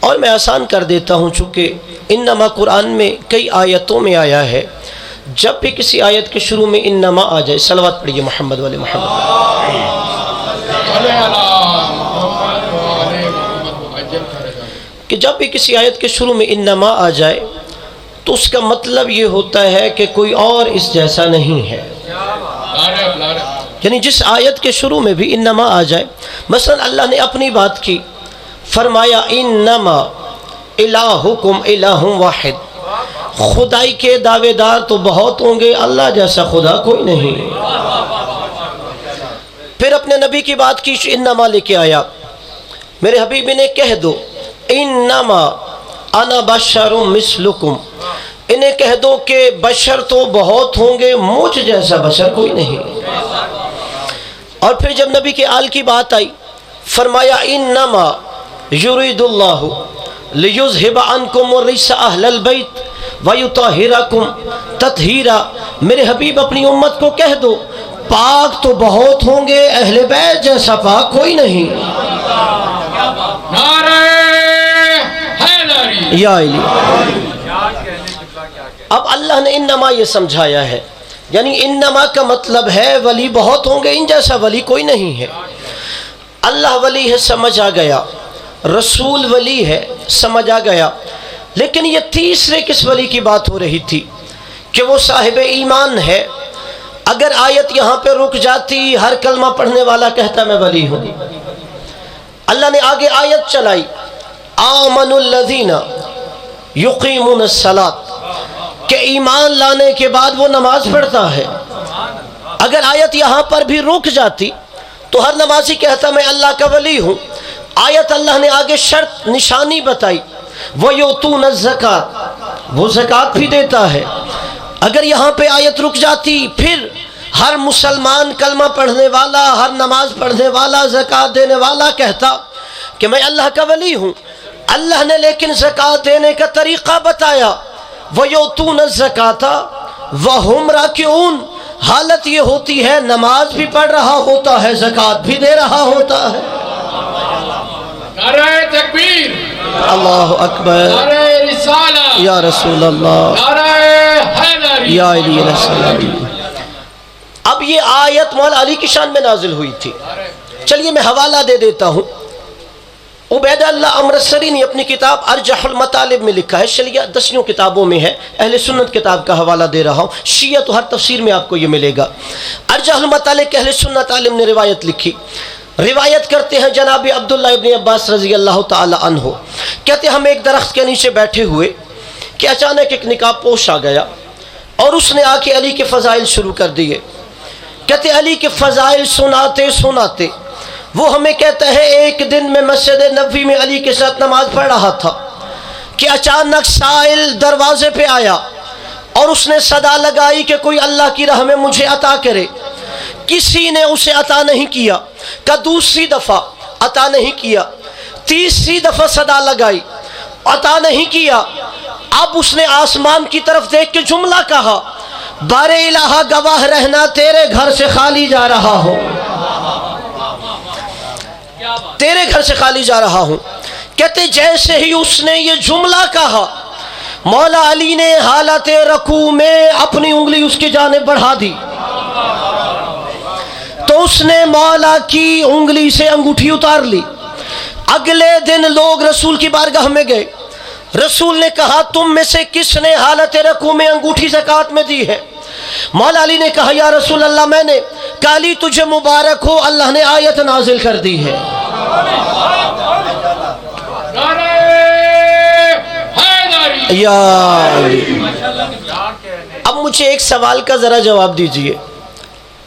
اور میں آسان کر دیتا ہوں، چونکہ انما قرآن میں کئی آیتوں میں آیا ہے، جب بھی کسی آیت کے شروع میں انما آ جائے، صلوات پڑھیے محمد والے محمد، کہ جب بھی کسی آیت کے شروع میں انما آ جائے تو اس کا مطلب یہ ہوتا ہے کہ کوئی اور اس جیسا نہیں ہے، یعنی جس آیت کے شروع میں بھی انما آ جائے، مثلا اللہ نے اپنی بات کی، فرمایا انما الہکم الہ واحد، خدائی کے دعوے دار تو بہت ہوں گے، اللہ جیسا خدا کوئی نہیں۔ پھر اپنے نبی کی بات کی، انما لے کے آیا، میرے حبیب نے کہہ دو انما انا بشر مثلکم، انہیں کہہ دو کہ بشر تو بہت ہوں گے، مجھ جیسا بشر کوئی نہیں۔ اور پھر جب نبی کے آل کی بات آئی، فرمایا انما یرید اللہ لیذہب عنکم الرجس اہل البیت ویطہرکم تطہیرا، میرے حبیب اپنی امت کو کہہ دو پاک تو بہت ہوں گے، اہل بیت جیسا پاک کوئی نہیں۔ نعرہ حیدری یا علی، اب اللہ نے انما یہ سمجھایا ہے، یعنی انما کا مطلب ہے ولی بہت ہوں گے، ان جیسا ولی کوئی نہیں ہے۔ اللہ ولی ہے، سمجھ آ گیا، رسول ولی ہے، سمجھ آ گیا، لیکن یہ تیسرے کس ولی کی بات ہو رہی تھی کہ وہ صاحب ایمان ہے۔ اگر آیت یہاں پہ رک جاتی، ہر کلمہ پڑھنے والا کہتا میں ولی ہوں، اللہ نے آگے آیت چلائی آمن الذین یقیمون الصلاۃ، کہ ایمان لانے کے بعد وہ نماز پڑھتا ہے۔ اگر آیت یہاں پر بھی رک جاتی تو ہر نمازی کہتا میں اللہ کا ولی ہوں۔ آیت اللہ نے آگے شرط نشانی بتائی، وَيُؤْتُونَ الزَّكَاةَ، وہ زکوٰۃ بھی دیتا ہے۔ اگر یہاں پہ آیت رک جاتی، پھر ہر مسلمان کلمہ پڑھنے والا، ہر نماز پڑھنے والا، زکوٰۃ دینے والا کہتا کہ میں اللہ کا ولی ہوں۔ اللہ نے لیکن زکوٰۃ دینے کا طریقہ بتایا، وَيُؤْتُونَ الزَّكَاةَ وَهُمْ رَاكِعُونَ، حالت یہ ہوتی ہے نماز بھی پڑھ رہا ہوتا ہے، زکوٰۃ بھی دے رہا ہوتا ہے۔ نعرہ تکبیر، اللہ اکبر، نعرہ رسالہ، یا رسول اللہ، نعرہ حیدری، یا علی علیہ السلام۔ اب یہ آیت مولا علی کی شان میں نازل ہوئی تھی۔ چلیے میں حوالہ دے دیتا ہوں، عبید اللہ امرتسری نے اپنی کتاب ارجح المطالب میں لکھا ہے، شریعہ 10 کتابوں میں ہے، اہل سنت کتاب کا حوالہ دے رہا ہوں، شیعہ تو ہر تفسیر میں آپ کو یہ ملے گا۔ ارجح المطالب کے اہل سنت عالم نے روایت لکھی، روایت کرتے ہیں جناب عبداللہ ابن عباس رضی اللہ تعالی عنہ، کہتے ہم ایک درخت کے نیچے بیٹھے ہوئے کہ اچانک ایک نقاب پوش آ گیا اور اس نے آ کے علی کے فضائل شروع کر دیے۔ کہتے علی کے فضائل سناتے سناتے وہ ہمیں کہتا ہے ایک دن میں مسجد نبوی میں علی کے ساتھ نماز پڑھ رہا تھا کہ اچانک سائل دروازے پہ آیا اور اس نے صدا لگائی کہ کوئی اللہ کی راہ میں مجھے عطا کرے۔ کسی نے اسے عطا نہیں کیا، کہ دوسری دفعہ عطا نہیں کیا، تیسری دفعہ صدا لگائی، عطا نہیں کیا۔ اب اس نے آسمان کی طرف دیکھ کے جملہ کہا، بار الہ گواہ رہنا تیرے گھر سے خالی جا رہا ہوں، تیرے گھر سے خالی جا رہا ہوں۔ کہتے جیسے ہی اس نے یہ جملہ کہا، مولا علی نے حالت رکوع میں اپنی انگلی اس کی جانب بڑھا دی، تو اس نے مولا کی انگلی سے انگوٹھی اتار لی۔ اگلے دن لوگ رسول کی بارگاہ میں گئے، رسول نے کہا تم میں سے کس نے حالت رکوع میں انگوٹھی زکوٰۃ میں دی ہے؟ مولا علی نے کہا یا رسول اللہ میں نے۔ کہا علی تجھے مبارک ہو، اللہ نے آیت نازل کر دی ہے۔ نعرہ حیدری، یا علی۔ اب مجھے ایک سوال کا ذرا جواب دیجئے،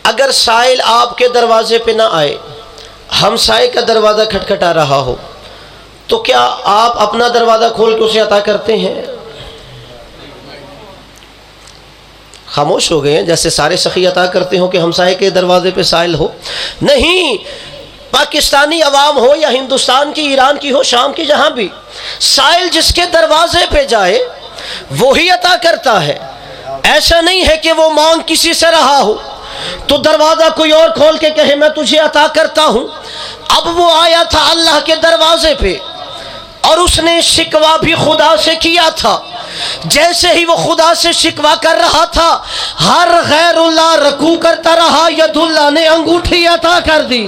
اگر سائل آپ کے دروازے پہ نہ آئے، ہمسائے کا دروازہ کھٹکھٹا رہا ہو، تو کیا آپ اپنا دروازہ کھول کے اسے عطا کرتے ہیں؟ خاموش ہو گئے ہیں، جیسے سارے سخی عطا کرتے ہوں کہ ہمسائے کے دروازے پہ سائل ہو۔ نہیں، پاکستانی عوام ہو یا ہندوستان کی، ایران کی ہو، شام کی، جہاں بھی، سائل جس کے دروازے پہ جائے وہی عطا کرتا ہے۔ ایسا نہیں ہے کہ وہ مانگ کسی سے رہا ہو تو دروازہ کوئی اور کھول کے کہے میں تجھے عطا کرتا ہوں۔ اب وہ آیا تھا اللہ کے دروازے پہ اور اس نے شکوہ بھی خدا سے کیا تھا. جیسے ہی وہ خدا سے شکوہ کر رہا تھا ہر غیر اللہ رکوع کرتا رہا, ید اللہ نے انگوٹھی عطا کر دی.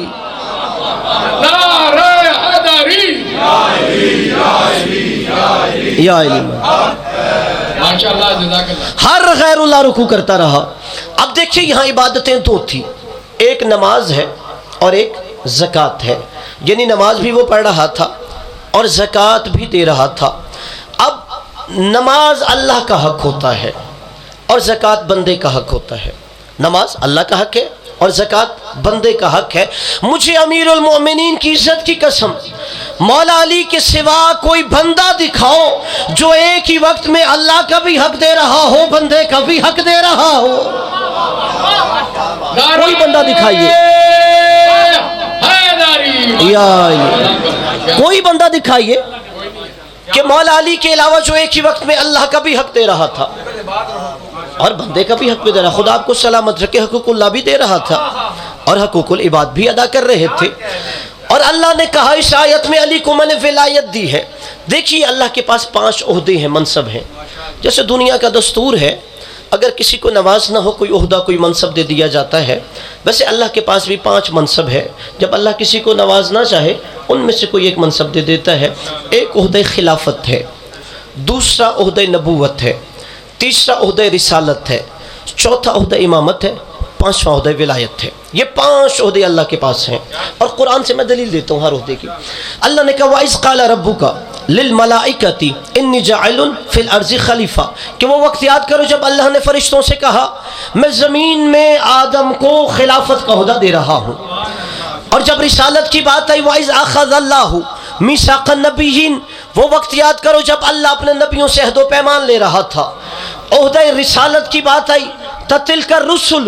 نعرہ حیدری. یا علی ماشاءاللہ جزاک اللہ. ہر غیر اللہ رکوع کرتا رہا. اب دیکھیے یہاں عبادتیں دو تھی, ایک نماز ہے اور ایک زکوٰۃ ہے. یعنی نماز بھی وہ پڑھ رہا تھا اور زکوٰۃ بھی دے رہا تھا. اب نماز اللہ کا حق ہوتا ہے اور زکوٰۃ بندے کا حق ہوتا ہے. نماز اللہ کا حق ہے اور زکوٰۃ بندے کا حق ہے. مجھے امیر المومنین کی عزت کی قسم مولا علی کے سوا کوئی بندہ دکھاؤ جو ایک ہی وقت میں اللہ کا بھی حق دے رہا ہو, بندے کا بھی حق دے رہا ہو. کوئی بندہ دکھائیے, یا کوئی بندہ دکھائیے کہ مولا علی کے علاوہ جو ایک ہی وقت میں اللہ کا بھی حق دے رہا تھا اور بندے کا بھی حق بھی دے رہا. خدا آپ کو سلامت رکھے, حقوق اللہ بھی دے رہا تھا اور حقوق العباد بھی ادا کر رہے تھے. اور اللہ نے کہا اس آیت میں علی کو میں نے ولایت دی ہے. دیکھیے اللہ کے پاس 5 عہدے ہیں, منصب ہیں. جیسے دنیا کا دستور ہے اگر کسی کو نواز نہ ہو کوئی عہدہ کوئی منصب دے دیا جاتا ہے, ویسے اللہ کے پاس بھی 5 منصب ہے. جب اللہ کسی کو نوازنا چاہے ان میں سے کوئی ایک منصب دے دیتا ہے. ایک عہدہ خلافت ہے, دوسرا عہدہ نبوت ہے, تیسرا عہدہ رسالت ہے, چوتھا عہدہ امامت ہے, 5واں عہدہ ولایت ہے. یہ 5 عہدے اللہ کے پاس ہیں اور قرآن سے میں دلیل دیتا ہوں ہر عہدے کی. اللہ نے کہا وَإِذْ قَالَ رَبُّكَ لِلْمَلَائِكَةِ إِنِّي جَاعِلٌ فِي الْأَرْضِ خلیفہ, کہ وہ وقت یاد کرو جب اللہ نے فرشتوں سے کہا میں زمین میں آدم کو خلافت کا عہدہ دے رہا ہوں. اور جب رسالت کی بات آئی وَإِذْ أَخَذَ اللَّهُ مِيثَاقَ النَّبِيِّينَ, وہ وقت یاد کرو جب اللہ اپنے نبیوں سے عہد و پیمان لے رہا تھا. عہدہ رسالت کی بات آئی تَتِلْكَ الرُّسُلُ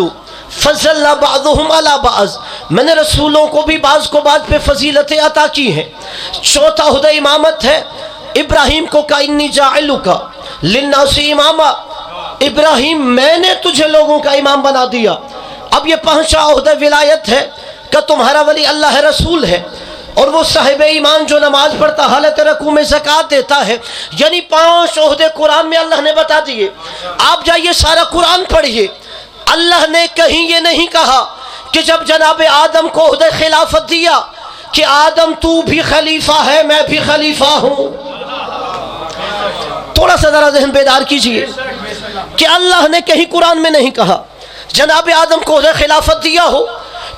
فضلنا بعضهم على بعض, میں نے رسولوں کو بھی بعض کو بعض پہ فضیلتیں عطا کی ہیں. چوتھا عہدہ امامت ہے, ابراہیم کو کہا انی جاعلک للناس اماما, ابراہیم میں نے تجھے لوگوں کا امام بنا دیا. اب یہ 5واں عہدہ ولایت ہے کہ تمہارا ولی اللہ رسول ہے اور وہ صاحب ایمان جو نماز پڑھتا حالت رکوع میں زکوٰۃ دیتا ہے. یعنی 5 عہدے قرآن میں اللہ نے بتا دیے. آپ جائیے سارا قرآن پڑھیے, اللہ نے کہیں یہ نہیں کہا کہ جب جناب آدم کو عہدہ خلافت دیا کہ آدم تو بھی خلیفہ ہے میں بھی خلیفہ ہوں. تھوڑا سا ذرا ذہن بیدار کیجئے کہ اللہ نے کہیں قرآن میں نہیں کہا جناب آدم کو عہدہ خلافت دیا ہو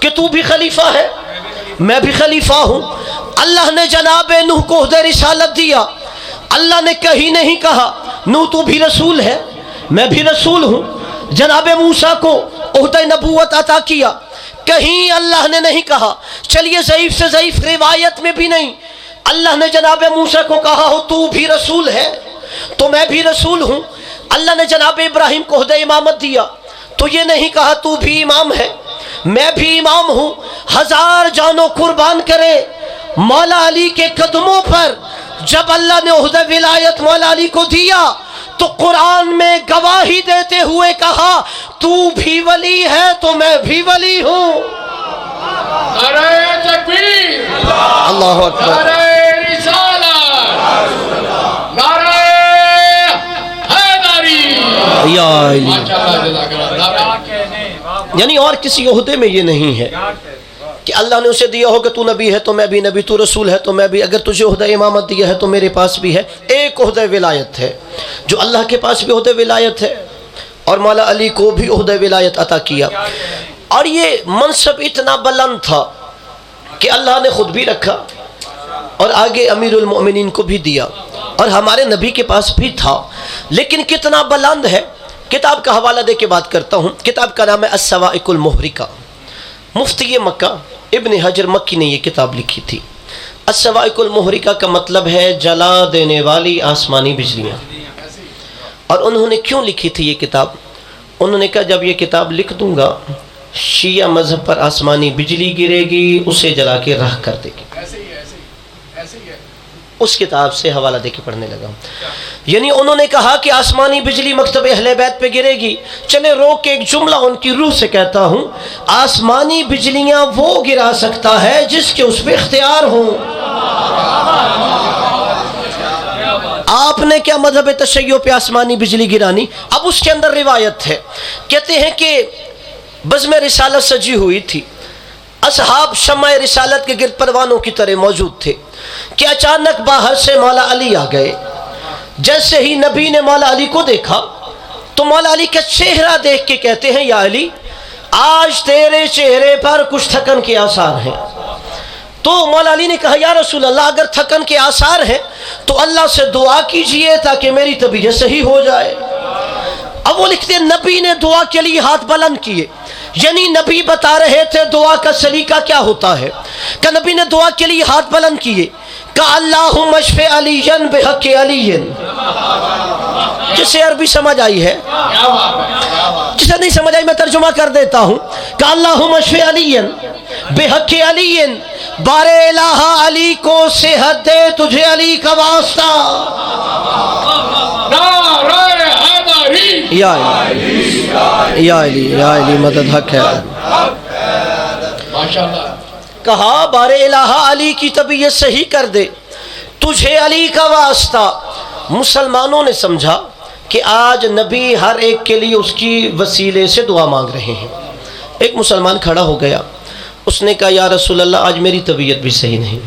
کہ تو بھی خلیفہ ہے میں بھی خلیفہ ہوں. اللہ نے جناب نوح کو عہدہ رسالت دیا, اللہ نے کہیں نہیں کہا نوح تو بھی رسول ہے میں بھی رسول ہوں. جناب موسیٰ کو عہدہ نبوت عطا کیا, کہیں اللہ نے نہیں کہا. چلیے ضعیف سے ضعیف روایت میں بھی نہیں اللہ نے جناب موسیٰ کو کہا ہو تو بھی رسول ہے تو میں بھی رسول ہوں. اللہ نے جناب ابراہیم کو عہدہ امامت دیا تو یہ نہیں کہا تو بھی امام ہے میں بھی امام ہوں. 1000 جانوں قربان کرے مولا علی کے قدموں پر. جب اللہ نے عہدہ ولایت مولا علی کو دیا تو قرآن میں گواہی دیتے ہوئے کہا تو بھی ولی ہے تو میں بھی ولی ہوں. نعرہ تکبیر, اللہ اکبر, نعرہ رسالت, نعرہ حیدری. یا علی. ماشاءاللہ جزاک اللہ. یعنی اور کسی عہدے میں یہ نہیں ہے کہ اللہ نے اسے دیا ہو کہ تو نبی ہے تو میں بھی نبی, تو رسول ہے تو میں بھی, اگر تجھے عہدہ امامت دیا ہے تو میرے پاس بھی ہے. ایک عہدہ ولایت ہے جو اللہ کے پاس بھی عہدہ ولایت ہے اور مولا علی کو بھی عہدہ ولایت عطا کیا. اور یہ منصب اتنا بلند تھا کہ اللہ نے خود بھی رکھا اور آگے امیر المؤمنین کو بھی دیا اور ہمارے نبی کے پاس بھی تھا. لیکن کتنا بلند ہے, کتاب کا حوالہ دے کے بات کرتا ہوں. کتاب کا نام ہے الصواعق المحرقہ. مفتی مکہ ابن حجر مکی نے یہ کتاب لکھی تھی. الصواعق المحرقہ کا مطلب ہے جلا دینے والی آسمانی بجلیاں. اور انہوں نے کیوں لکھی تھی یہ کتاب؟ انہوں نے کہا جب یہ کتاب لکھ دوں گا شیعہ مذہب پر آسمانی بجلی گرے گی اسے جلا کے راہ کر دے گی. اس کتاب سے حوالہ دے کے پڑھنے لگا. یعنی انہوں نے کہا کہ آسمانی بجلی مکتب اہل بیت پہ گرے گی. چلے روک کے ایک جملہ ان کی روح سے کہتا ہوں, آسمانی بجلیاں وہ گرا سکتا ہے جس کے اس پہ اختیار ہوں. آپ نے کیا مذہب تشیع پہ آسمانی بجلی گرانی؟ اب اس کے اندر روایت ہے، کہتے ہیں کہ بزم رسالت سجی ہوئی تھی، اصحاب شمع رسالت کے گرد پروانوں کی طرح موجود تھے کہ اچانک باہر سے مولا علی آ گئے۔ جیسے ہی نبی نے مولا علی کو دیکھا تو مولا علی کا چہرہ دیکھ کے کہتے ہیں یا علی آج تیرے چہرے پر کچھ تھکن کے آثار ہیں۔ تو مولا علی نے کہا یا رسول اللہ اگر تھکن کے آثار ہیں تو اللہ سے دعا کیجئے تاکہ میری طبیعت صحیح ہو جائے۔ اب وہ لکھتے ہیں نبی نے دعا کے لیے ہاتھ بلند کیے، یعنی نبی بتا رہے تھے دعا کا سلیقہ کیا ہوتا ہے۔ کہ نبی نے دعا کے لیے ہاتھ بلند کیے، کہ اللہم اشف علی بحق علی۔ جسے عربی سمجھ آئی ہے، جسے نہیں سمجھ آئی میں ترجمہ کر دیتا ہوں کہ اللہم اشف علی بحق علی، بار الہ علی کو صحت دے تجھے علی کا واسطہ۔ یا علی یا علی یا علی مدد حق ہے۔ کہا بار الہ علی کی طبیعت صحیح کر دے تجھے علی کا واسطہ۔ مسلمانوں نے سمجھا کہ آج نبی ہر ایک کے لیے اس کی وسیلے سے دعا مانگ رہے ہیں۔ ایک مسلمان کھڑا ہو گیا، اس نے کہا یا رسول اللہ آج میری طبیعت بھی صحیح نہیں،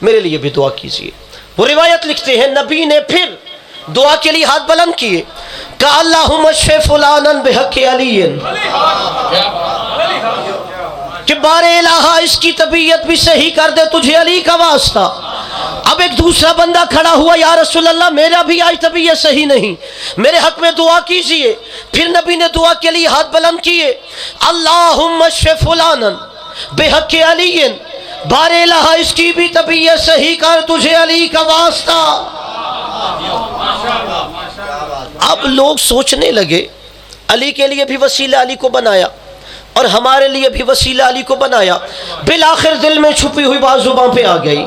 میرے لیے بھی دعا کیجیے۔ وہ روایت لکھتے ہیں نبی نے پھر دعا کے لیے ہاتھ بلند کیے کہ اللہم اشف فلانا بحق علی، کہ بار الہ اس کی طبیعت بھی صحیح کر دے تجھے علی کا واسطہ۔ اب ایک دوسرا بندہ کھڑا ہوا یا رسول اللہ میرا بھی آج طبیعت صحیح نہیں، میرے حق میں دعا کیجئے۔ پھر نبی نے دعا کے لیے ہاتھ بلند کیے، اللہم اشف فلانا بحق علی، بار الہ اس کی بھی طبیعت صحیح کر تجھے علی کا واسطہ۔ اب لوگ سوچنے لگے علی کے لیے بھی وسیلہ علی کو بنایا اور ہمارے لیے بھی وسیلہ علی کو بنایا۔ بالآخر دل میں چھپی ہوئی بات زبان پہ آ گئی،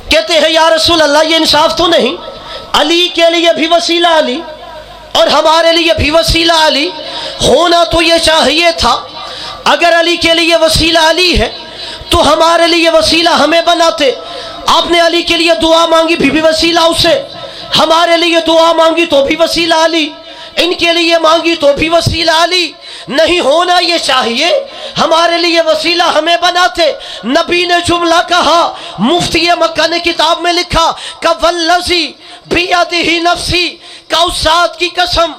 کہتے ہیں یا رسول اللہ یہ انصاف تو نہیں، علی کے لیے بھی وسیلہ علی اور ہمارے لیے بھی وسیلہ علی ہونا تو یہ چاہیے تھا۔ اگر علی کے لیے وسیلہ علی ہے تو ہمارے لیے وسیلہ ہمیں بناتے۔ آپ نے علی کے لیے دعا مانگی بھی وسیلہ اسے، ہمارے لیے دعا مانگی تو بھی وسیلہ علی، ان کے لیے مانگی تو بھی وسیلہ علی۔ نہیں ہونا یہ چاہیے ہمارے لیے وسیلہ ہمیں بناتے۔ نبی نے جملہ کہا، مفتی مکہ نے کتاب میں لکھا کہ والذی بیدہ نفسی، کہ اس ذات کی قسم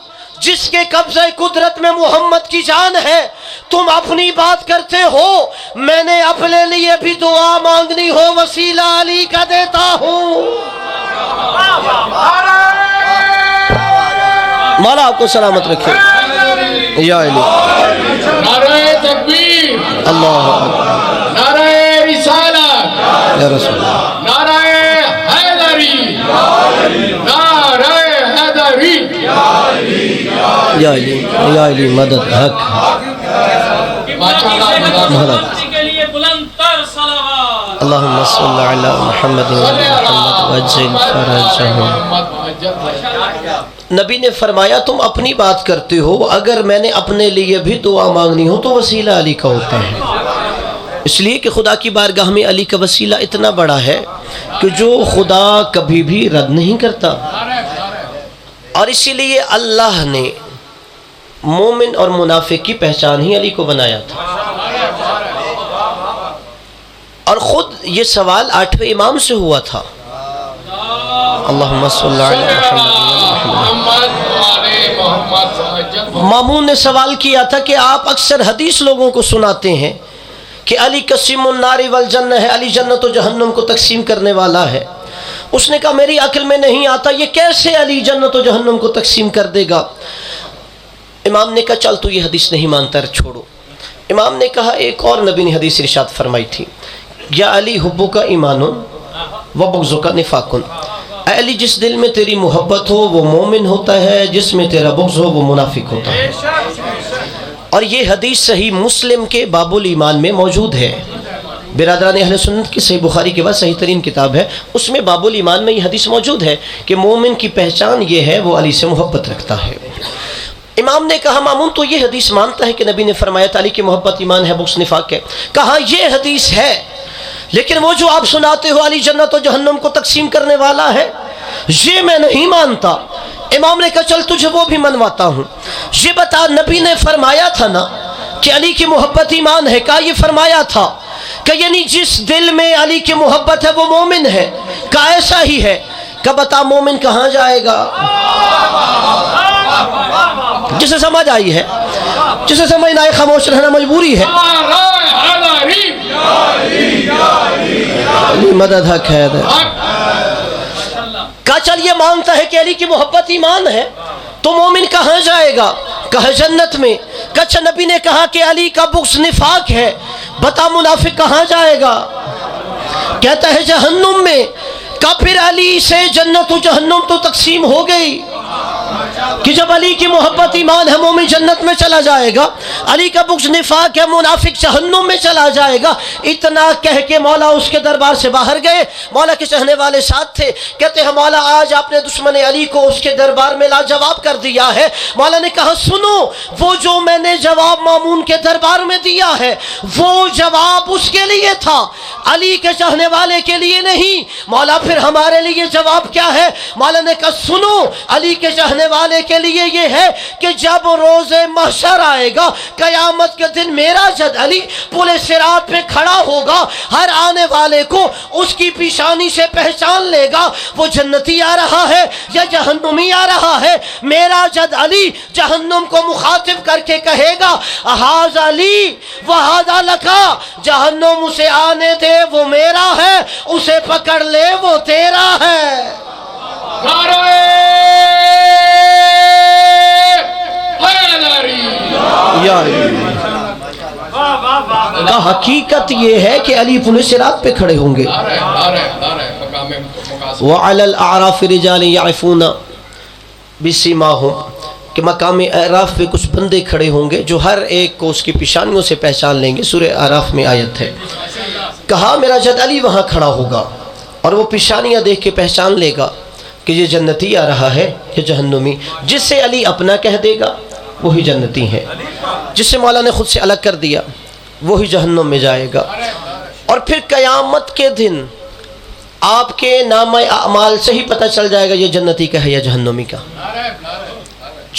جس کے قبضہ قدرت میں محمد کی جان ہے، تم اپنی بات کرتے ہو، میں نے اپنے لیے بھی دعا مانگنی ہو وسیلہ علی کا دیتا ہوں۔ مولا آپ کو سلامت رکھے یا علی۔ نعرہ تکبیر، اللہ نعرہ رسالت، یا رسول اللہ، نعرہ حیدری، نعرہ حیدری، یا علی یا علی مدد حق۔ اللہم صلی علی محمد وعجل فرجہم۔ نبی نے فرمایا تم اپنی بات کرتے ہو، اگر میں نے اپنے لیے بھی دعا مانگنی ہو تو وسیلہ علی کا ہوتا ہے، اس لیے کہ خدا کی بارگاہ میں علی کا وسیلہ اتنا بڑا ہے کہ جو خدا کبھی بھی رد نہیں کرتا۔ اور اسی لیے اللہ نے مومن اور منافق کی پہچان ہی علی کو بنایا تھا۔ اور خود یہ سوال 8ویں امام سے ہوا تھا، اللہم صلی علی محمد۔ مامون نے سوال کیا تھا کہ آپ اکثر حدیث لوگوں کو سناتے ہیں کہ علی قسیم النار والجنہ ہے، علی جنت و جہنم کو تقسیم کرنے والا ہے۔ اس نے کہا میری عقل میں نہیں آتا یہ کیسے علی جنت و جہنم کو تقسیم کر دے گا۔ امام نے کہا چل تو یہ حدیث نہیں مانتا چھوڑو۔ امام نے کہا ایک اور نبی نے حدیث ارشاد فرمائی تھی، یا علی حبک ایمان و بغضک نفاق، اے علی جس دل میں تیری محبت ہو وہ مومن ہوتا ہے، جس میں تیرا بغض ہو وہ منافق ہوتا ہے۔ اور یہ حدیث صحیح مسلم کے باب الایمان میں موجود ہے، برادران اہل سنت کی صحیح بخاری کے بعد صحیح ترین کتاب ہے، اس میں باب الایمان میں یہ حدیث موجود ہے کہ مومن کی پہچان یہ ہے وہ علی سے محبت رکھتا ہے۔ امام نے کہا مامون تو یہ حدیث مانتا ہے کہ نبی نے فرمایا علی کی محبت ایمان ہے بغض نفاق ہے۔ کہا یہ حدیث ہے، لیکن وہ جو آپ سناتے ہو علی جنت و جہنم کو تقسیم کرنے والا ہے، یہ میں نہیں مانتا۔ امام نے کہا چل تجھے وہ بھی منواتا ہوں، یہ بتا نبی نے فرمایا تھا نا کہ علی کی محبت ایمان ہے، کہا یہ فرمایا تھا کہ یعنی جس دل میں علی کی محبت ہے وہ مومن ہے، کہا ایسا ہی ہے، کہ بتا مومن کہاں جائے گا؟ جسے سمجھ آئی ہے، جسے سمجھ نہ آئے خاموش رہنا مجبوری ہے۔ علی مدد حق ہے۔ کہا چل یہ مانتا ہے کہ علی کی محبت ایمان ہے تو مومن کہاں جائے گا؟ کہا جنت میں۔ کہا نبی نے کہا کہ علی کا بغض نفاق ہے، بتا منافق کہاں جائے گا؟ کہتا ہے جہنم میں۔ کہا پھر علی سے جنت و جہنم تو تقسیم ہو گئی کہ جب علی کی محبت ایمان ہے مومن جنت میں چلا جائے گا، علی کا بغض نفاق ہے منافق جہنم میں چلا جائے گا۔ اتنا کہہ کے مولا اس کے دربار سے باہر گئے۔ مولا کے چاہنے والے ساتھ تھے، کہتے ہیں مولا آج آپ نے دشمن علی کو اس کے دربار میں لاجواب کر دیا ہے۔ مولا نے کہا سنو، وہ جو میں نے جواب مامون کے دربار میں دیا ہے وہ جواب اس کے لیے تھا، علی کے چاہنے والے کے لیے نہیں۔ مولا پھر ہمارے لیے جواب کیا ہے؟ مولا نے کہا سنو، علی کے چاہنے والے کے لیے یہ ہے کہ جب روز محشر آئے گا، قیامت کے دن میرا جد علی پل صراط پہ کھڑا ہوگا، ہر آنے والے کو اس کی پیشانی سے پہچان لے گا وہ جنتی آ رہا ہے یا جہنمی آ رہا ہے۔ میرا جد علی جہنم کو مخاطب کر کے کہے گا ھذا علی وھذا لکا، جہنم اسے آنے دے وہ میرا ہے، اسے پکڑ لے وہ تیرا ہے۔ کا حقیقت یہ ہے کہ علی پل صراط پہ کھڑے ہوں گے۔ وعلی الاعراف رجال یعرفون بسیماہم، کہ مقام اعراف پہ کچھ بندے کھڑے ہوں گے جو ہر ایک کو اس کی پیشانیوں سے پہچان لیں گے۔ سورہ اعراف میں آیت ہے۔ کہا میرا جد علی وہاں کھڑا ہوگا اور وہ پیشانیاں دیکھ کے پہچان لے گا کہ یہ جنتی آ رہا ہے یا جہنمی۔ جس سے علی اپنا کہہ دے گا وہی جنتی ہے، جس سے مولا نے خود سے الگ کر دیا وہی جہنم میں جائے گا۔ اور پھر قیامت کے دن آپ کے نامہ اعمال سے ہی پتہ چل جائے گا یہ جنتی کا ہے یا جہنمی کا۔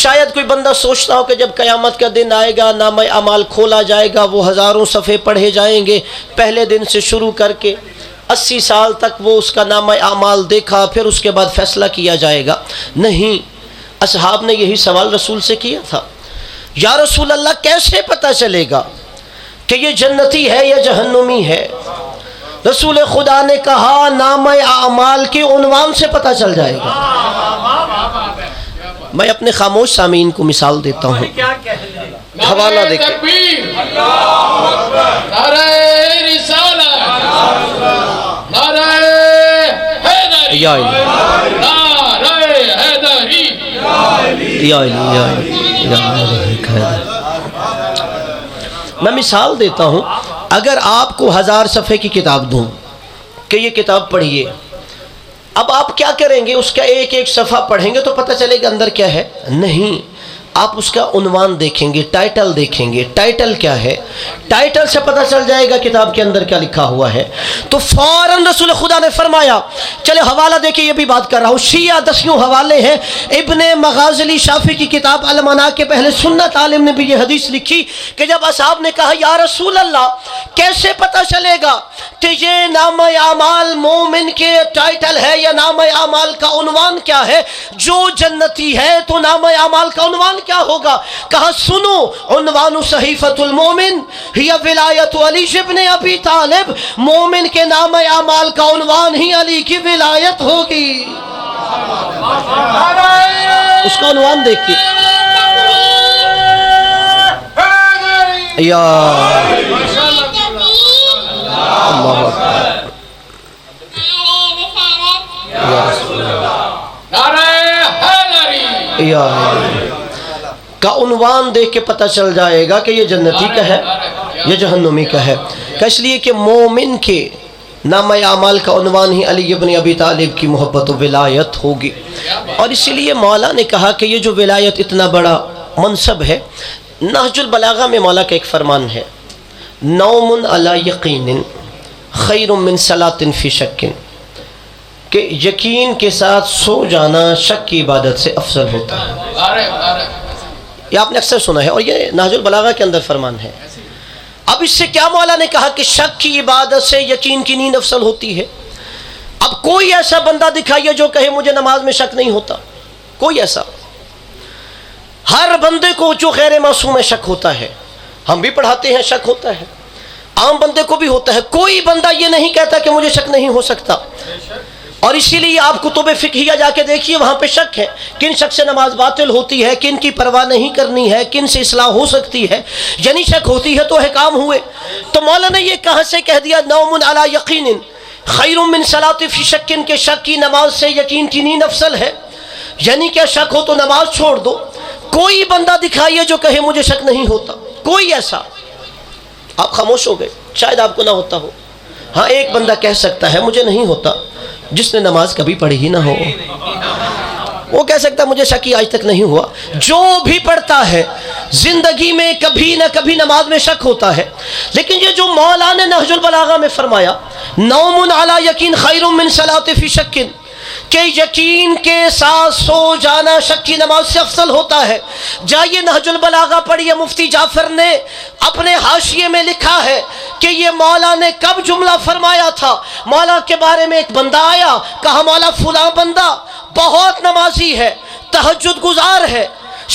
شاید کوئی بندہ سوچتا ہو کہ جب قیامت کا دن آئے گا نامہ اعمال کھولا جائے گا، وہ ہزاروں صفحے پڑھے جائیں گے، پہلے دن سے شروع کر کے 80 سال تک وہ اس کا نامہ اعمال دیکھا، پھر اس کے بعد فیصلہ کیا جائے گا۔ نہیں، اصحاب نے یہی سوال رسول سے کیا تھا، یا رسول اللہ کیسے پتہ چلے گا کہ یہ جنتی ہے یا جہنمی ہے؟ رسول خدا نے کہا نامہ اعمال کے عنوان سے پتہ چل جائے گا۔ میں اپنے خاموش سامعین کو مثال دیتا ہوں، حوالہ دیکھیں۔ نعرہ رسالت، نعرہ حیدری، یا علی، نعرہ حیدری، یا علی، یا علی، یا علی۔ میں مثال دیتا ہوں، اگر آپ کو 1000 صفحے کی کتاب دوں کہ یہ کتاب پڑھیے، اب آپ کیا کریں گے؟ اس کا ایک ایک صفحہ پڑھیں گے تو پتہ چلے گا اندر کیا ہے؟ نہیں، آپ اس کا عنوان دیکھیں گے، ٹائٹل دیکھیں گے، ٹائٹل کیا ہے، ٹائٹل سے پتہ چل جائے گا کتاب کے اندر کیا لکھا ہوا ہے۔ تو فوراً رسول خدا نے فرمایا، چلے حوالہ دیکھیں، یہ بھی بات کر رہا ہوں، شیعہ 10 حوالے ہیں۔ ابن مغازلی شافعی کی کتاب المناع کے پہلے سنت عالم نے بھی یہ حدیث لکھی کہ جب اصحاب نے کہا یا رسول اللہ کیسے پتہ چلے گا کہ یہ نامہ اعمال مومن کے ٹائٹل ہے یا نامہ اعمال کا عنوان کیا ہے؟ جو جنتی ہے تو نامہ اعمال کا عنوان کیا ہوگا؟ کہا سنو، عنوان صحیفۃ المومن ہی ولایت علی ابن ابی طالب، مومن کے نامہ اعمال کا عنوان ہی علی کی ولایت ہوگی۔ اس کا عنوان دیکھ کے یا اللہ اکبر، یا کا عنوان دیکھ کے پتہ چل جائے گا کہ یہ جنتی کا ہے یا جہنمی کا ہے۔ اس لیے کہ مومن کے نامہ اعمال کا عنوان ہی علی ابن ابی طالب کی محبت و ولایت ہوگی۔ اور اسی لیے مولا نے کہا کہ یہ جو ولایت اتنا بڑا منصب ہے، نہج البلاغہ میں مولا کا ایک فرمان ہے، نوم علی یقین خیر من صلاۃ فی شک، کہ یقین کے ساتھ سو جانا شک کی عبادت سے افضل ہوتا ہے. یہ آپ نے اکثر سنا ہے اور یہ نہج البلاغہ کے اندر فرمان ہے. اب اس سے کیا مولا نے کہا کہ شک کی عبادت سے یقین کی نیند افضل ہوتی ہے؟ اب کوئی ایسا بندہ دکھائیے جو کہے مجھے نماز میں شک نہیں ہوتا. کوئی ایسا؟ ہر بندے کو جو غیر معصوم ہے شک ہوتا ہے. ہم بھی پڑھاتے ہیں شک ہوتا ہے, عام بندے کو بھی ہوتا ہے. کوئی بندہ یہ نہیں کہتا کہ مجھے شک نہیں ہو سکتا. اور اسی لیے آپ کتب فقہیہ جا کے دیکھیے, وہاں پہ شک ہے. کن شک سے نماز باطل ہوتی ہے, کن کی پرواہ نہیں کرنی ہے, کن سے اصلاح ہو سکتی ہے, یعنی شک ہوتی ہے تو احکام ہوئے. تو مولا نے یہ کہاں سے کہہ دیا نوم علی یقین خیر من صلاۃ فی شک, کہ شک کی نماز سے یقین کی نیند افضل ہے. یعنی کیا شک ہو تو نماز چھوڑ دو. کوئی بندہ دکھائیے جو کہے مجھے شک نہیں ہوتا. کوئی ایسا؟ آپ خاموش ہو گئے, شاید آپ کو نہ ہوتا ہو. ہاں ایک بندہ کہہ سکتا ہے مجھے نہیں ہوتا, جس نے نماز کبھی پڑھی ہی نہ ہو. وہ کہہ سکتا ہے مجھے شک ہی آج تک نہیں ہوا. جو بھی پڑھتا ہے زندگی میں کبھی نہ کبھی نماز میں شک ہوتا ہے. لیکن یہ جو مولا نے نہج البلاغہ میں فرمایا نوم علی یقین خیر من صلاۃ فی شک, کہ یقین کے ساتھ سو جانا شک کی نماز سے افضل ہوتا ہے. جائیے نہج البلاغہ پڑھیے, مفتی جعفر نے اپنے حاشیے میں لکھا ہے کہ یہ مولا نے کب جملہ فرمایا تھا. مولا کے بارے میں ایک بندہ آیا, کہا مولا فلاں بندہ بہت نمازی ہے, تہجد گزار ہے,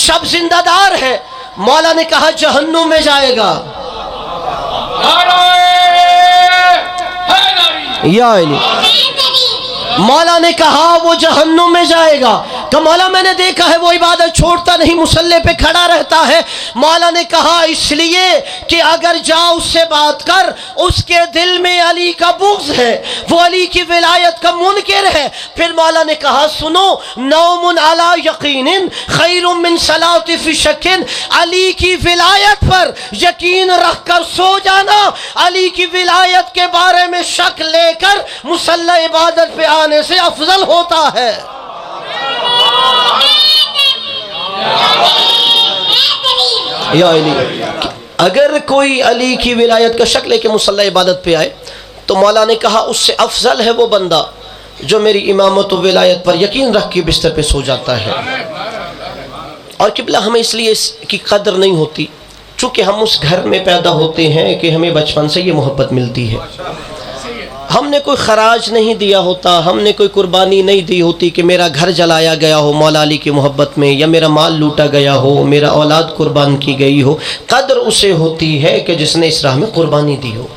شب زندہ دار ہے. مولا نے کہا جہنم میں جائے گا. یا علی, مولا نے کہا وہ جہنم میں جائے گا. کہ مولا میں نے دیکھا ہے وہ عبادت چھوڑتا نہیں, مصلی پہ کھڑا رہتا ہے. مولا نے کہا اس لیے کہ اگر جا اس سے بات کر, اس کے دل میں علی کا بغض ہے, وہ علی کی ولایت کا منکر ہے. پھر مولا نے کہا سنو نوم علی یقین خیر من صلاۃ فی شک, علی کی ولایت پر یقین رکھ کر سو جانا علی کی ولایت کے بارے میں شک لے کر مصلی عبادت پہ آنے سے افضل ہوتا ہے. یا علی, اگر کوئی علی کی ولایت کا شک لے کے مصلی عبادت پہ آئے تو مولا نے کہا اس سے افضل ہے وہ بندہ جو میری امامت و ولایت پر یقین رکھ کے بستر پہ سو جاتا ہے. اور قبلہ ہمیں اس لیے اس کی قدر نہیں ہوتی چونکہ ہم اس گھر میں پیدا ہوتے ہیں کہ ہمیں بچپن سے یہ محبت ملتی ہے. ہم نے کوئی خراج نہیں دیا ہوتا, ہم نے کوئی قربانی نہیں دی ہوتی کہ میرا گھر جلایا گیا ہو مولا علی کی محبت میں, یا میرا مال لوٹا گیا ہو, میرا اولاد قربان کی گئی ہو. قدر اسے ہوتی ہے کہ جس نے اس راہ میں قربانی دی ہو,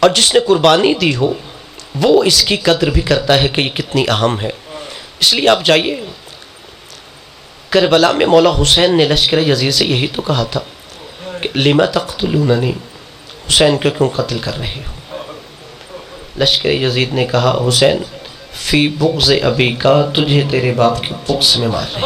اور جس نے قربانی دی ہو وہ اس کی قدر بھی کرتا ہے کہ یہ کتنی اہم ہے. اس لیے آپ جائیے کربلا میں مولا حسین نے لشکر یزید سے یہی تو کہا تھا کہ لما تقتلوننی, حسین کو کیوں قتل کر رہے ہو؟ لشکر یزید نے کہا حسین فی بغض ابی کا, تجھے تیرے باپ کے بغض میں مار رہے.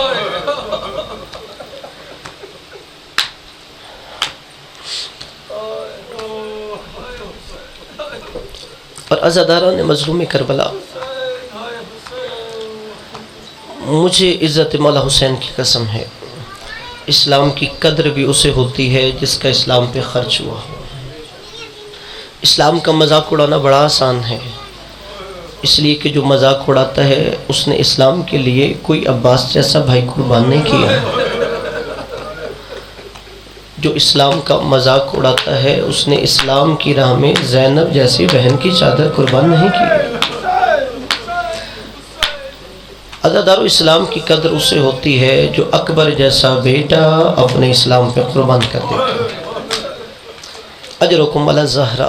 اور عزاداران مظلوم کربلا, مجھے عزت مولا حسین کی قسم ہے, اسلام کی قدر بھی اسے ہوتی ہے جس کا اسلام پہ خرچ ہوا ہو. اسلام کا مذاق اڑانا بڑا آسان ہے, اس لیے کہ جو مذاق اڑاتا ہے اس نے اسلام کے لیے کوئی عباس جیسا بھائی قربان نہیں کیا. جو اسلام کا مذاق اڑاتا ہے اس نے اسلام کی راہ میں زینب جیسی بہن کی چادر قربان نہیں کی. عزادارو, اسلام کی قدر اسے ہوتی ہے جو اکبر جیسا بیٹا اپنے اسلام پہ قربان کر دیتا ہے. اجرکم علی الزہرا,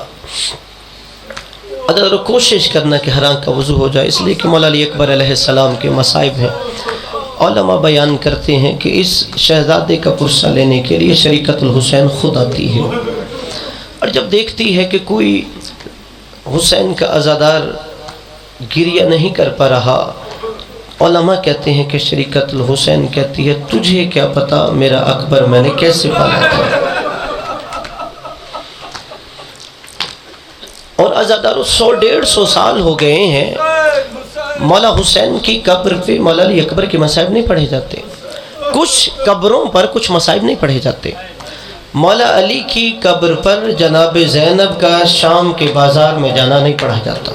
عزادارو کوشش کرنا کہ ہر آنکھ کا وضو ہو جائے, اس لیے کہ مولا علی اکبر علیہ السلام کے مصائب ہیں. علماء بیان کرتے ہیں کہ اس شہزادے کا پرسہ لینے کے لیے شریکت الحسین خود آتی ہے, اور جب دیکھتی ہے کہ کوئی حسین کا عزادار گریہ نہیں کر پا رہا, علماء کہتے ہیں کہ شریکت الحسین کہتی ہے تجھے کیا پتا میرا اکبر میں نے کیسے پالا تھا. اور عزادارو 100-150 سال ہو گئے ہیں, مولا حسین کی قبر پہ مولا علی اکبر کے مصائب نہیں پڑھے جاتے. کچھ قبروں پر کچھ مصائب نہیں پڑھے جاتے. مولا علی کی قبر پر جناب زینب کا شام کے بازار میں جانا نہیں پڑھا جاتا.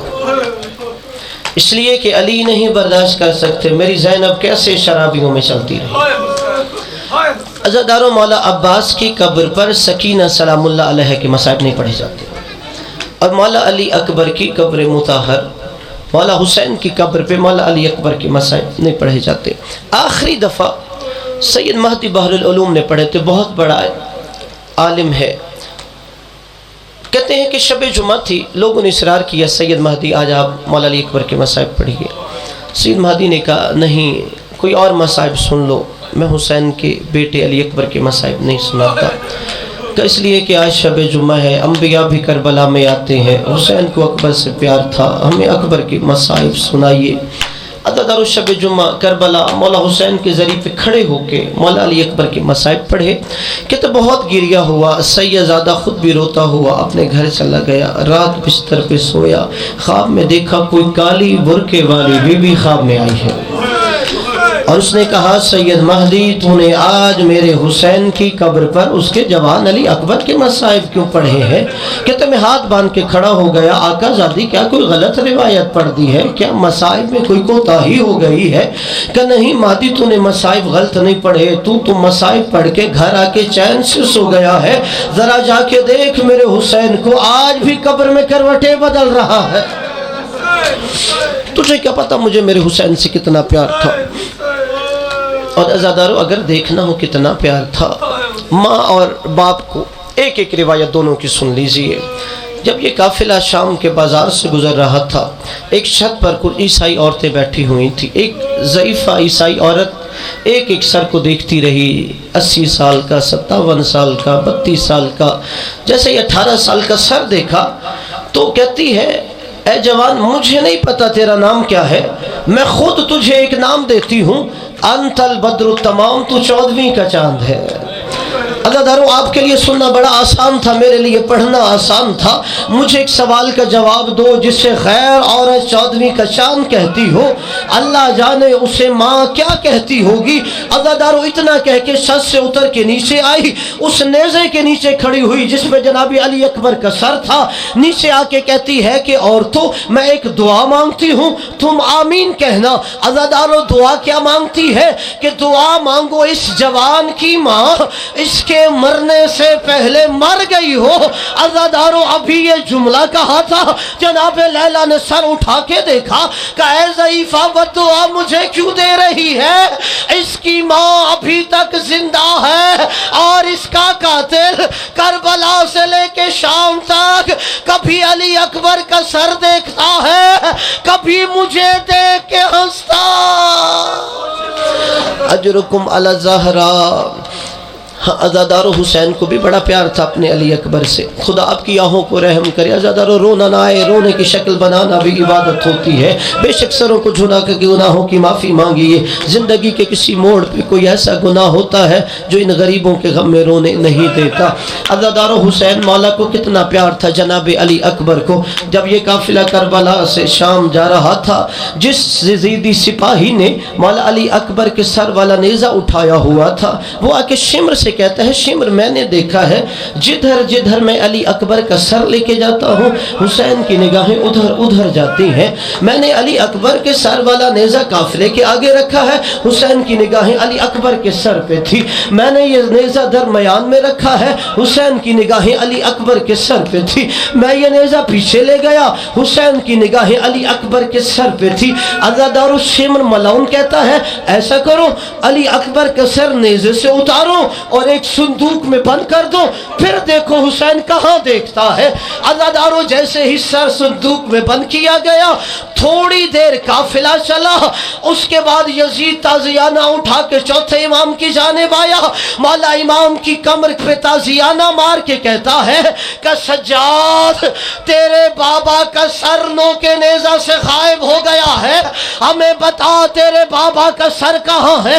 اس لیے کہ علی نہیں برداشت کر سکتے میری زینب کیسے شرابیوں میں چلتی رہی۔ عزاداروں، مولا عباس کی قبر پر سکینہ سلام اللہ علیہ کے مصائب نہیں پڑھے جاتے، اور مولا علی اکبر کی قبر مطہر، مولا حسین کی قبر پہ مولا علی اکبر کے مصائب نہیں پڑھے جاتے۔ آخری دفعہ سید مہدی بحر العلوم نے پڑھے تھے، بہت بڑا عالم ہے، کہتے ہیں کہ شب جمعہ تھی، لوگوں نے اصرار کیا سید مہدی آج آپ مولا علی اکبر کے مصائب پڑھیے۔ سید مہدی نے کہا نہیں، کوئی اور مصائب سن لو، میں حسین کے بیٹے علی اکبر کے مصائب نہیں سناتا، کہ اس لیے کہ آج شب جمعہ ہے، انبیاء بھی کربلا میں آتے ہیں، حسین کو اکبر سے پیار تھا، ہمیں اکبر کے مصائب سنائیے۔ عزادارو، شب جمعہ کربلا مولا حسین کے ذریعے پہ کھڑے ہو کے مولا علی اکبر کے مصائب پڑھے کہ تو بہت گریہ ہوا، سیدزادہ خود بھی روتا ہوا اپنے گھر چلا گیا، رات بستر پہ سویا، خواب میں دیکھا کوئی کالی برقعے والی بی بی خواب میں آئی ہے، اور اس نے کہا سید مہدی تو نے آج میرے حسین کی قبر پر اس کے جوان علی اکبر کے مصائب کیوں پڑھے ہیں؟ کہ تمہیں ہاتھ باندھ کے کھڑا ہو گیا، آقا زادی کیا کوئی غلط روایت پڑھ دی ہے؟ کیا مصائب میں کوئی کوتاہی ہو گئی ہے؟ کہ نہیں مہدی تو نے مصائب غلط نہیں پڑھے، تو مصائب پڑھ کے گھر آ کے چین سے سو گیا ہے، ذرا جا کے دیکھ میرے حسین کو آج بھی قبر میں کروٹیں بدل رہا ہے۔ تجھے کیا پتا مجھے میرے حسین سے کتنا پیار تھا؟ اور عزادارو، اگر دیکھنا ہو کتنا پیار تھا، ماں اور باپ کو ایک ایک روایت دونوں کی سن لیجئے۔ جب یہ قافلہ شام کے بازار سے گزر رہا تھا، ایک چھت پر کچھ عیسائی عورتیں بیٹھی ہوئی تھی، ایک ضعیفہ عیسائی عورت ایک ایک سر کو دیکھتی رہی، 80 سال کا، 57 سال کا، 32 سال کا، جیسے یہ 18 سال کا سر دیکھا تو کہتی ہے اے جوان، مجھے نہیں پتا تیرا نام کیا ہے، میں خود تجھے ایک نام دیتی ہوں، انت البدر التمام، تو 14ویں کا چاند ہے۔ عزادارو، آپ کے لیے سننا بڑا آسان تھا، میرے لیے پڑھنا آسان تھا، مجھے ایک سوال کا جواب دو، جس سے غیر عورت 14ویں کا چاند کہتی ہو، اللہ جانے اسے ماں کیا کہتی ہوگی۔ عزادارو، اتنا کہہ کے چھت سے اتر کے نیچے آئی، اس نیزے کے نیچے کھڑی ہوئی جس میں جناب علی اکبر کا سر تھا، نیچے آ کے کہتی ہے کہ عورتوں میں ایک دعا مانگتی ہوں، تم آمین کہنا۔ عزادارو، دعا کیا مانگتی ہے؟ کہ دعا مانگو اس جوان کی ماں اس کے مرنے سے پہلے مر گئی ہو۔ عزادارو، ابھی یہ جملہ کہا تھا، جناب لیلا نے سر اٹھا کے دیکھا کہ اے ضعیفہ بددعا مجھے کیوں دے رہی ہے؟ اس کی ماں ابھی تک زندہ ہے، اور اس کا قاتل کربلا سے لے کے شام تک کبھی علی اکبر کا سر دیکھتا ہے، کبھی مجھے دیکھ کے ہنستا۔ اجرکم علی الزہرا۔ عزادارو، حسین کو بھی بڑا پیار تھا اپنے علی اکبر سے، خدا آپ کی آہوں کو رحم کرے۔ عزادارو، رونا نہ آئے، رونے کی شکل بنانا بھی عبادت ہوتی ہے۔ بے شک سروں کو جھنا کر کے گناہوں کی معافی مانگیے۔ زندگی کے کسی موڑ پہ کوئی ایسا گناہ ہوتا ہے جو ان غریبوں کے غم میں رونے نہیں دیتا۔ عزادارو، حسین مولا کو کتنا پیار تھا جناب علی اکبر کو۔ جب یہ قافلہ کربلا سے شام جا رہا تھا، جس یزیدی سپاہی نے مولا علی اکبر کے سر والا نیزہ اٹھایا ہوا تھا، وہ آ کے شمر سے کہتا ہے شمر، میں نے دیکھا ہے جدھر جدھر میں علی اکبر کا سر لے کے جاتا ہوں، حسین کی نگاہیں ادھر ادھر جاتی ہیں۔ میں نے علی اکبر کے سر والا نیزہ قافلے کے آگے رکھا ہے، حسین کی نگاہیں علی اکبر کے سر پہ تھی۔ میں نے یہ نیزہ درمیان میں رکھا ہے، حسین کی نگاہیں علی اکبر کے سر پہ تھی۔ میں یہ نیزہ پیچھے لے گیا، حسین کی نگاہیں علی اکبر کے سر پہ تھی۔ عزادارو، شمر ملعون کہتا ہے ایسا کرو، علی اکبر کا سر نیزے سے اتارو اور ایک صندوق میں بند کر دو، پھر دیکھو حسین کہاں دیکھتا ہے۔ عزادارو، جیسے ہی سر صندوق میں بند کیا گیا، تھوڑی دیر قافلہ چلا، اس کے بعد یزید تازیانہ اٹھا کے چوتھے امام کی جانب آیا، مولا امام کی کمر پہ تازیانہ مار کے کہتا ہے کہ سجاد، تیرے بابا کا سر نو کے نیزہ سے غائب ہو گیا ہے، ہمیں بتا تیرے بابا کا سر کہاں ہے۔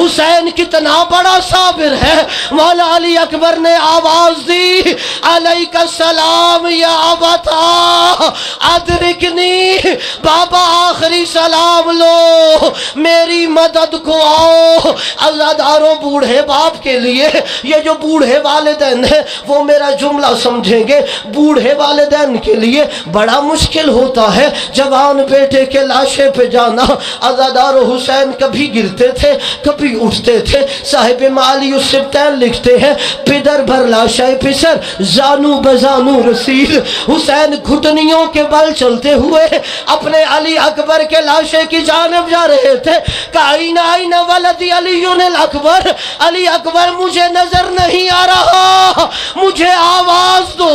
حسین کتنا بڑا صابر ہے. مولا علی اکبر نے آواز دی علیک السلام یا ابتا ادرکنی. بابا آخری سلام لو میری مدد کو آؤ. عزاداروں بوڑھے باپ کے لیے یہ جو بوڑھے والدین ہیں وہ میرا جملہ سمجھیں گے. بوڑھے والدین کے لیے بڑا مشکل ہوتا ہے جوان بیٹے کے لاشے پہ جانا. عزاداروں حسین کبھی گرتے تھے کبھی اٹھتے تھے. صاحب معالی السبتین لکھتے ہیں پدر بھر لاشے پسر زانو بزانو رسید. حسین گھٹنیوں کے بل چلتے ہوئے اپنے علی اکبر کے لاشے کی جانب جا رہے تھے. کائن آئین ولدی علی الاکبر. علی اکبر مجھے نظر نہیں آ رہا مجھے آواز دو.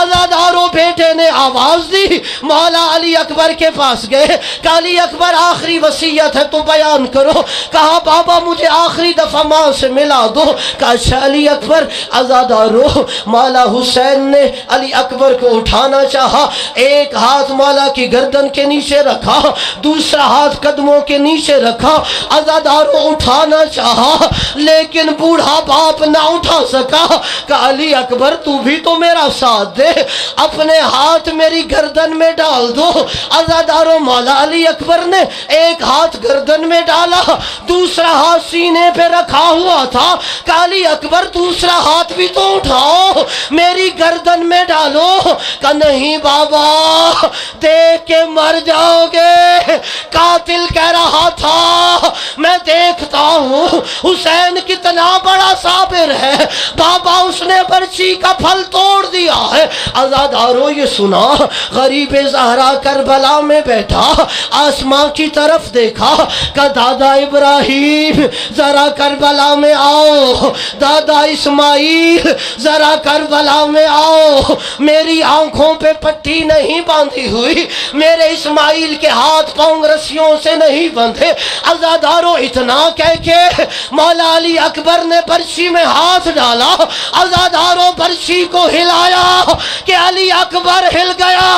عزاداروں بیٹے نے آواز دی. مولا علی اکبر کے پاس گئے کہ علی اکبر آخری وصیت ہے تو بیان کرو. کہا بابا مجھے آخری دفعہ ماں سے ملا دو. کہا اچھا علی اکبر. عزاداروں مولا حسین نے علی اکبر کو اٹھانا چاہا. ایک ہاتھ مولا کی گردن کے نیچے رکھا دوسرا ہاتھ قدموں کے نیچے رکھا. عزاداروں اٹھانا چاہا لیکن بوڑھا باپ نہ اٹھا سکا. کہ علی اکبر تو بھی تو میرا ساتھ دے اپنے ہاتھ میری گردن میں ڈال دو. عزاداروں مولا علی اکبر نے ایک ہاتھ گردن میں ڈالا دوسرا ہاتھ سینے پہ رکھا ہوا تھا. کہ علی اکبر دوسرا ہاتھ بھی تو اٹھاؤ میری گردن میں ڈالو. کہ نہیں بابا دیکھ کے مر جاؤ گے. قاتل کہہ رہا تھا میں دیکھتا ہوں حسین کتنا بڑا صابر ہے. بابا اس نے برچی کا پھل توڑ دیا ہے. عزاداروں یہ سنا غریب زہرا کربلا میں بیٹھا آسمان کی طرف دیکھا کہ دادا ابراہیم ذرا کربلا میں آؤ. دادا اسماعیل ذرا کربلا میں آؤ. میری آنکھوں پہ پٹی نہیں باندھی ہوئی میرے اسماعیل کے ہاتھ پاؤں رسیوں سے نہیں بندھے. عزاداروں اتنا کہہ کے مولا علی اکبر نے برچی میں ہاتھ ڈالا. عزاداروں برچی کو ہلایا کہ علی اکبر ہل گیا.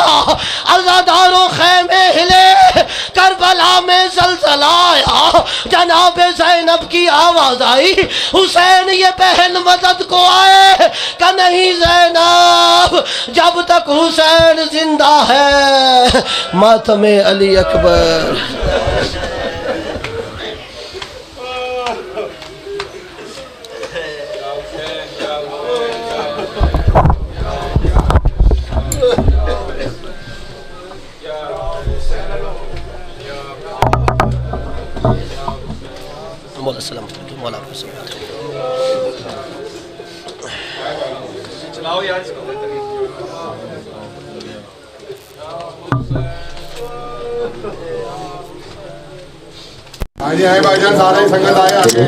عزاداروں خیمے ہلے کربلا میں زلزلہ آیا. جناب زینب کی آواز آئی حسین یہ بہن مدد کو آئے. کہ نہیں زینب جب تک حسین زندہ ہے ماتم علی اکبر. مولا سلام علیکم مولا آپ کو سلام چلاؤ یار اس کو. آئیے بھائی جان سارے سنگت آئے آگے.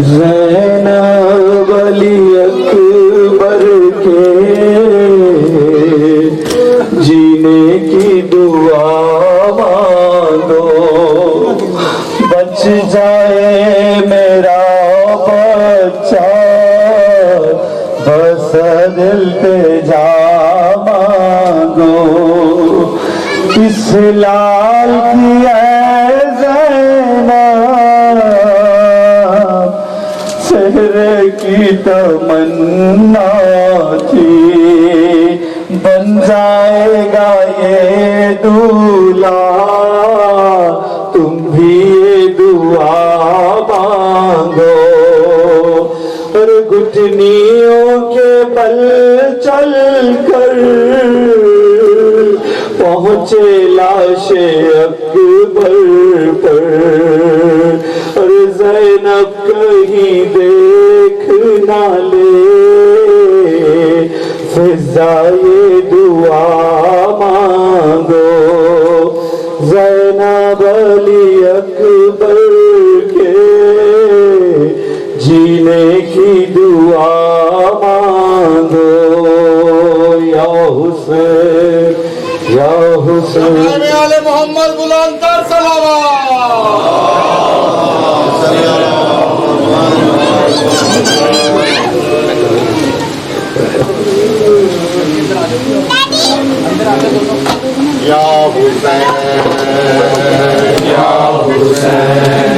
زینب علی اکبر کے جینے کی دعا مانگو بچ جائے میرا بچہ بس دل پہ جا مانگو. کس لال کی اے زینب سحر کی تمنا تھی بن جائے گا یہ دولہا تم بھی یہ دعا مانگو. اور گھٹنیوں کے بل چل کر پہنچے لاش اکبر پر. اور زینب کہیں دیکھ نہ لے فضا یہ دعا مانگو. زینب علی اکبر کے جینے کی دعا مانگو. یا حسین یا حسین آل محمد بلند تر یا حسین یا حسین حسین